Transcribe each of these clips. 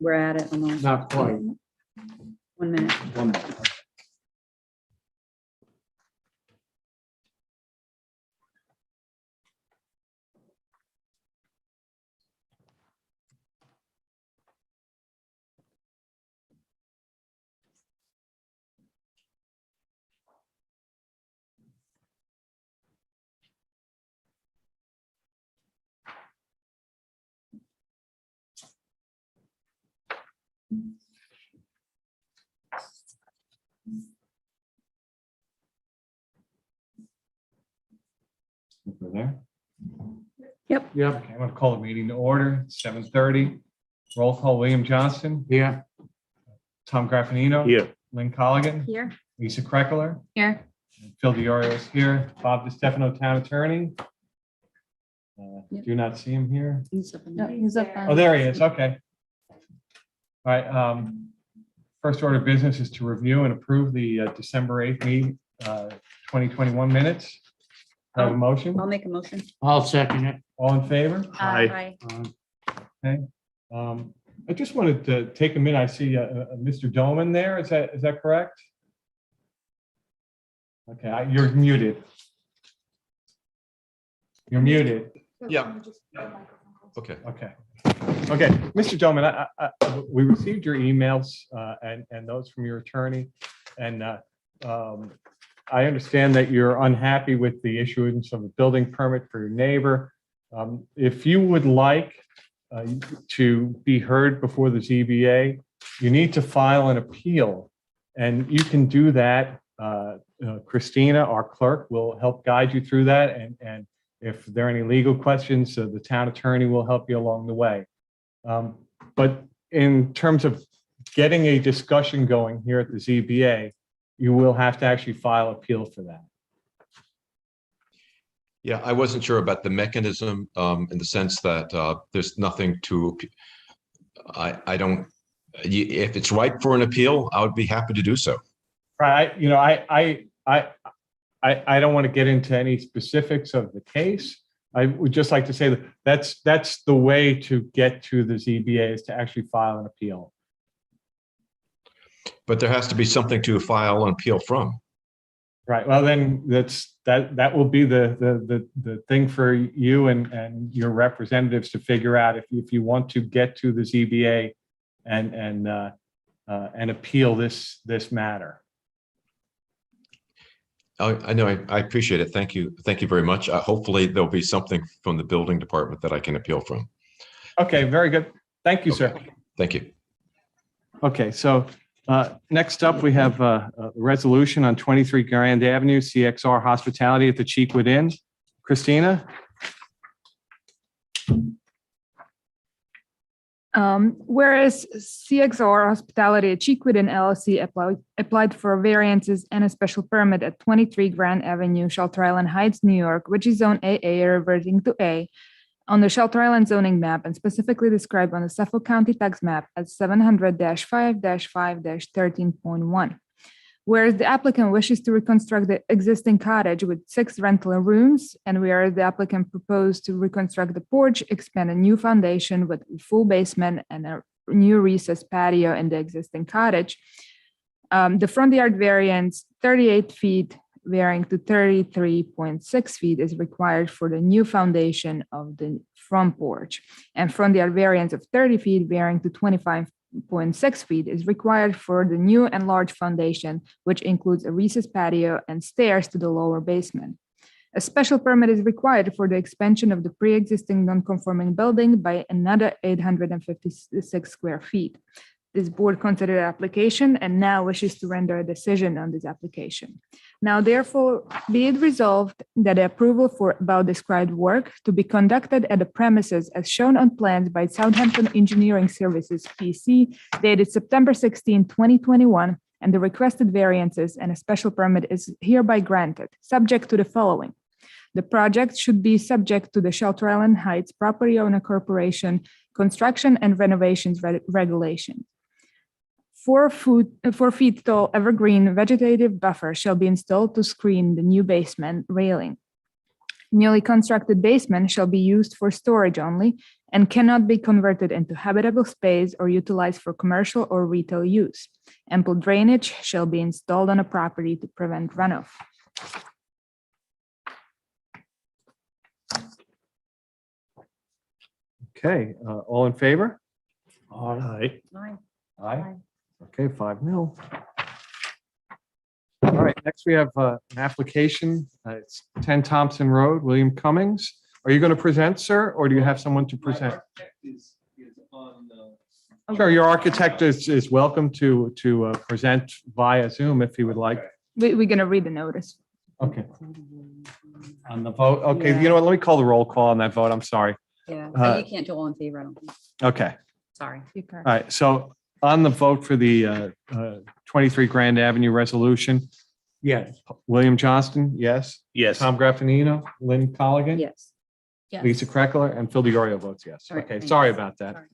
We're at it almost. Not quite. 1 minute. 1 minute. Over there. Yep. Yep. Okay, I'm going to call the meeting to order, 7:30. Roll call, William Johnston, Yeah. Tom Graffinino. Yeah. Lynn Colligan, Here. Lisa Kreckler, Here. Phil DiOrio is here, Bob DiStefano, Town Attorney. Yep. Do not see him here. He's up. Oh, there he is, okay. All right, first order of business is to review and approve the December 8th meeting, 2021 minutes. Have a motion? I'll make a motion. I'll second it. All in favor? Aye. I just wanted to take a minute. I see Mr. Doman there. Is that correct? Okay, you're muted. You're muted. Yeah. Okay. Okay. Okay, Mr. Doman, we received your emails and those from your attorney. And I understand that you're unhappy with the issuance of a building permit for your neighbor. If you would like to be heard before the ZBA, you need to file an appeal. And you can do that. Christina, our clerk, will help guide you through that. And if there are any legal questions, the town attorney will help you along the way. But in terms of getting a discussion going here at the ZBA, you will have to actually file appeal for that. Yeah, I wasn't sure about the mechanism in the sense that there's nothing to, I don't, if it's right for an appeal, I would be happy to do so. Right, I don't want to get into any specifics of the case. I would just like to say that that's the way to get to the ZBA, is to actually file an appeal. But there has to be something to file an appeal from. Right, well, then that will be the thing for you and your representatives to figure out if you want to get to the ZBA and appeal this matter. I know, I appreciate it. Thank you. Thank you very much. Hopefully there'll be something from the building department that I can appeal from. Okay, very good. Thank you, sir. Thank you. Okay, so next up, we have a resolution on 23 Grand Avenue, CXR Hospitality at the Cheekwood Inn. Christina? Whereas CXR Hospitality at Cheekwood Inn LLC applied for variances and a special permit at 23 Grand Avenue, Shelter Island Heights, New York, which is zone AA reverting to A on the Shelter Island zoning map and specifically described on the Suffolk County tax map as 700-5-5-13.1. Whereas the applicant wishes to reconstruct the existing cottage with 6 rental rooms, and whereas the applicant proposed to reconstruct the porch, expand a new foundation with a full basement and a new recessed patio in the existing cottage, the front yard variance 38 feet varying to 33.6 feet is required for the new foundation of the front porch, and front yard variance of 30 feet varying to 25.6 feet is required for the new and large foundation, which includes a recessed patio and stairs to the lower basement. A special permit is required for the expansion of the pre-existing non-conforming building by another 856 square feet. This board considered the application and now wishes to render a decision on this application. Now, therefore, be it resolved that the approval for above described work to be conducted at the premises as shown on plans by Southampton Engineering Services, PC, dated September 16, 2021, and the requested variances and a special permit is hereby granted, subject to the following. The project should be subject to the Shelter Island Heights Property Owner Corporation construction and renovations regulations. 4 feet tall evergreen vegetative buffer shall be installed to screen the new basement railing. Newly constructed basement shall be used for storage only and cannot be converted into habitable space or utilized for commercial or retail use. Ample drainage shall be installed on a property to prevent runoff. Okay, all in favor? Aye. Aye. Aye. Okay, 5-0. All right, next we have an application. It's 10 Thompson Road, William Cummings. Are you going to present, sir, or do you have someone to present? Sure, your architect is welcome to present via Zoom if he would like. We're going to read the notice. Okay. On the vote, okay, you know what, let me call the roll call on that vote, I'm sorry. Yeah, Uh, you can't do all in favor, I don't think. Okay, Sorry. all right, so on the vote for the 23 Grand Avenue resolution, Yes. William Johnston, yes. Yes. Tom Graffinino, Lynn Colligan. Yes. Lisa Kreckler, and Phil DeGorio votes yes. All right, Okay, thanks. sorry about that. Sorry.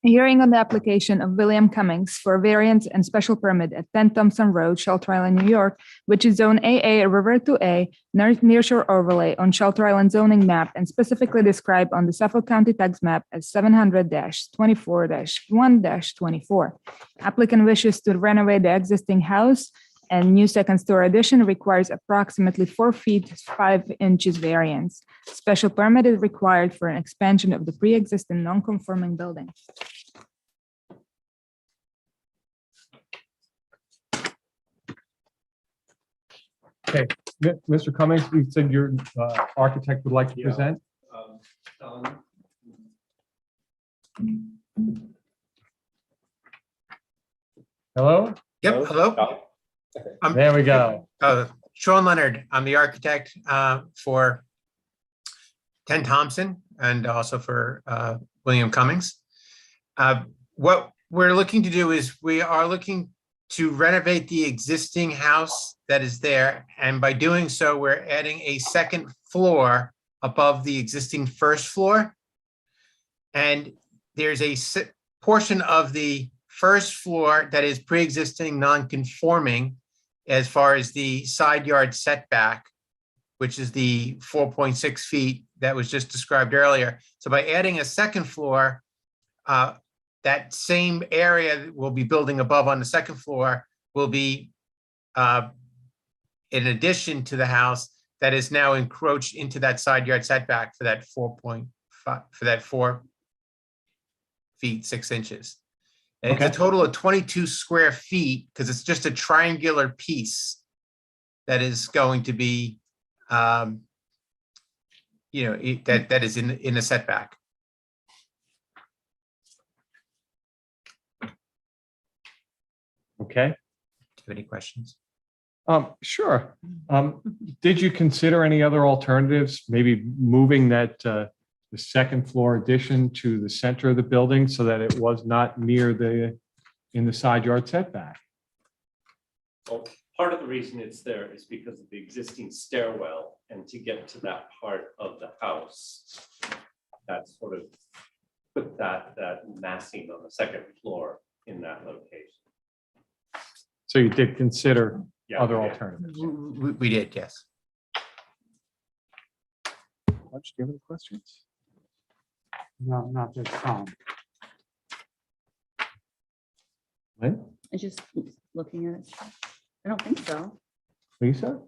A hearing on the application of William Cummings for a variance and special permit at 10 Thompson Road, Shelter Island, New York, which is Zone AA River to A, nearshore overlay on Shelter Island zoning map and specifically described on the Suffolk County Tax Map as 700-24-1-24. Applicant wishes to renovate the existing house, and new second-story addition requires approximately 4 feet 5 inches variance. Special permit is required for an expansion of the pre-existing non-conforming building. Mr. Cummings, you said your architect would like to Yeah. present? Hello? Yep, hello. There we go. Sean Leonard, I'm the architect for 10 Thompson and also for William Cummings. What we're looking to do is we are looking to renovate the existing house that is there. And by doing so, we're adding a second floor above the existing first floor. And there's a portion of the first floor that is pre-existing non-conforming as far as the side yard setback, which is the 4.6 feet that was just described earlier. So by adding a second floor, that same area that we'll be building above on the second floor will be in addition to the house that is now encroached into that side yard setback for that 4.5, for that 4 feet 6 inches. And it's a Okay. total of 22 square feet because it's just a triangular piece that is going to be, that is in a setback. Okay, Do you have any questions? sure. Did you consider any other alternatives, maybe moving that, the second floor addition to the center of the building so that it was not near in the side yard setback? Well, part of the reason it's there is because of the existing stairwell and to get to that part of the house. That sort of put that massing on the second floor in that location. So you did consider Yeah, other we did. alternatives? We did, yes. Lunch, do you have any questions? No, not this time. Lynn, I just looking at it. I don't think so. Lisa?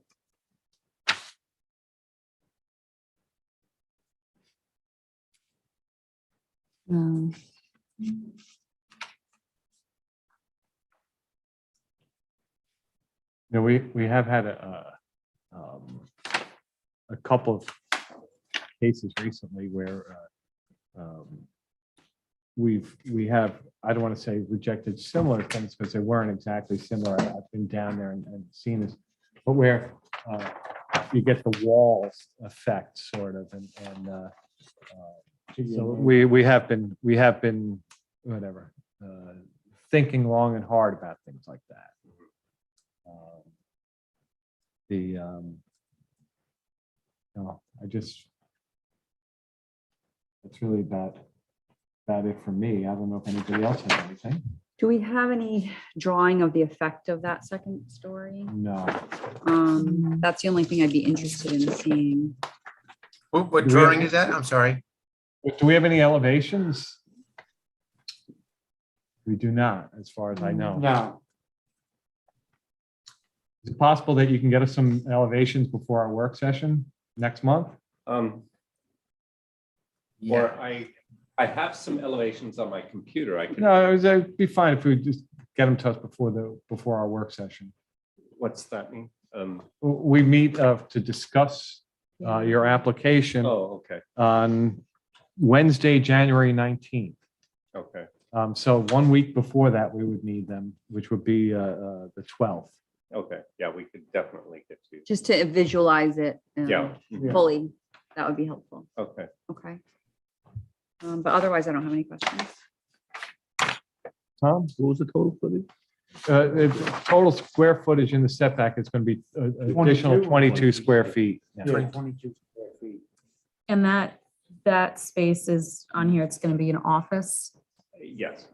Um, No, we have had a couple of cases recently where we have, I don't want to say rejected similar things because they weren't exactly similar. I've been down there and seen this, but where you get the walls effect sort of, and so we have been whatever, thinking long and hard about things like that. No, it's really about it for me. I don't know if anybody else has anything. Do we have any drawing of the effect of that second story? No. That's the only thing I'd be interested in seeing. What Do we have- drawing is that? I'm sorry. Do we have any elevations? We do not, as far as I know. No, Is it possible that you can get us some elevations before our work session next month? Or I have some elevations on my computer. I can. No, it'd be fine if we just get them to us before our work session. What's that mean? We meet to discuss your application Oh, okay, on Wednesday, January 19th. okay. So 1 week before that, we would need them, which would be the 12th. Okay, yeah, we could definitely get to. Just to visualize it. Yeah. Fully, that would be helpful. Okay. Okay. But otherwise, I don't have any questions. Tom? What was the total for the? Total square footage in the setback is going to be additional 22 square feet. Yeah. yeah, 22 square feet. And that space is on here, it's gonna be an office. Yes.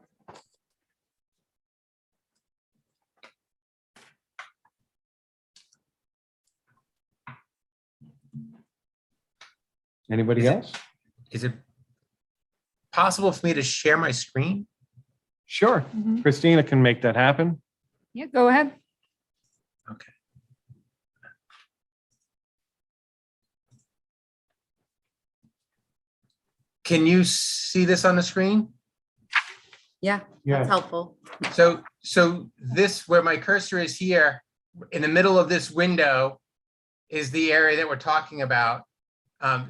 Anybody Is it- else? Is it possible for me to share my screen? Sure. Mhm. Christina can make that happen. Yeah, go ahead. Okay. Can you see this on the screen? Yeah, Yeah, that's helpful. So this, where my cursor is here, in the middle of this window is the area that we're talking about.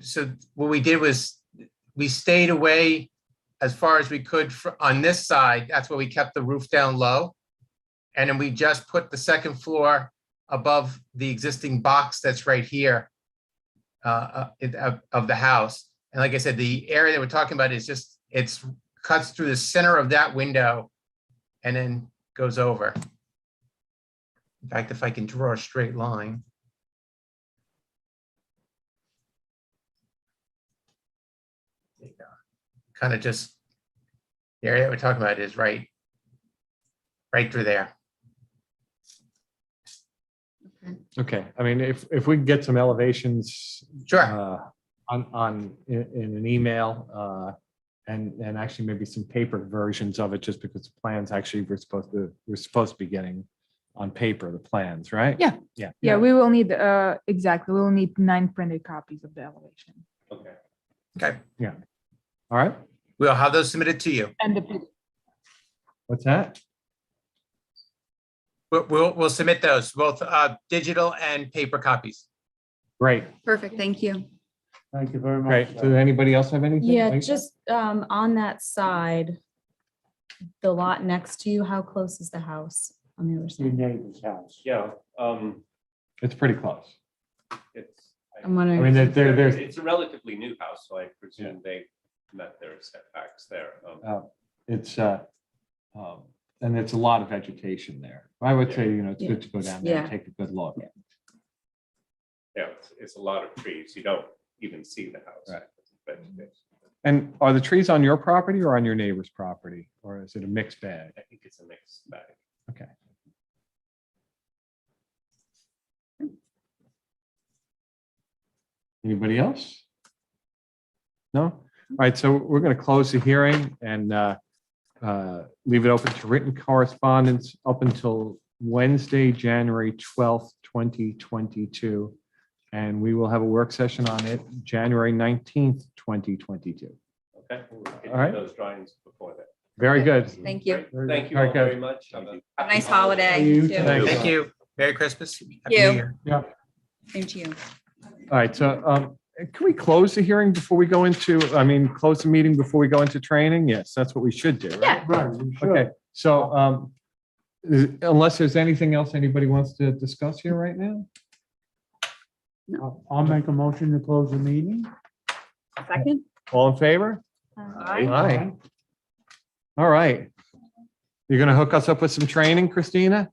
So what we did was we stayed away as far as we could on this side. That's where we kept the roof down low. And then we just put the second floor above the existing box that's right here of the house. And like I said, the area that we're talking about is just, it's cuts through the center of that window and then goes over. In fact, if I can draw a straight line. Kind of just, the area we're talking about is right through there. Okay. I mean, if we can get some elevations Sure. in an email, and actually maybe some paper versions of it, just because the plans actually we're supposed to be getting on paper, the plans, right? Yeah. Yeah. Yeah, we will need, exactly, we will need 9 printed copies of the elevation. Okay. Okay, All right. we'll have those submitted to you. And the, What's that? We'll submit those, both digital and paper copies. Great. Perfect, thank you. thank you very much. Great. Does anybody else have anything? Yeah, Lisa? just on that side, the lot next to you, how close is the house on the other Your side? neighbor's house. Yeah, It's pretty close. it's. I'm I mean, wondering, there's, It's a relatively new house, so I presume they met their setbacks there. it's, and it's a lot of vegetation there. I would say, it's good to go down there and Yeah. take a good look. Yeah, it's a lot of trees. You don't even see the house. Right. Vegetation. And are the trees on your property or on your neighbor's property? Or is it a mixed bag? I think it's a mixed bag. Okay. Anybody else? No? All right, so we're going to close the hearing and leave it open to written correspondence up until Wednesday, January 12th, 2022. And we will have a work session on it January 19th, 2022. Okay. We'll get All right. those drawings before that. Very good. Thank you. Great. Thank you Very all good. very much. Have a Have a happy nice holiday. You too. too. Thank Thank you. Merry Christmas. Happy New You. Year. Same to you. All right, so can we close the hearing before we go into, close the meeting before we go into training? Yes, that's what we should do, right? Yeah. Right, you should. Okay, so unless there's anything else anybody wants to discuss here right now? I'll make a motion to close the meeting. Second? All in favor? Aye. All right. You're going to hook us up with some training, Christina?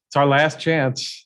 It's our last chance.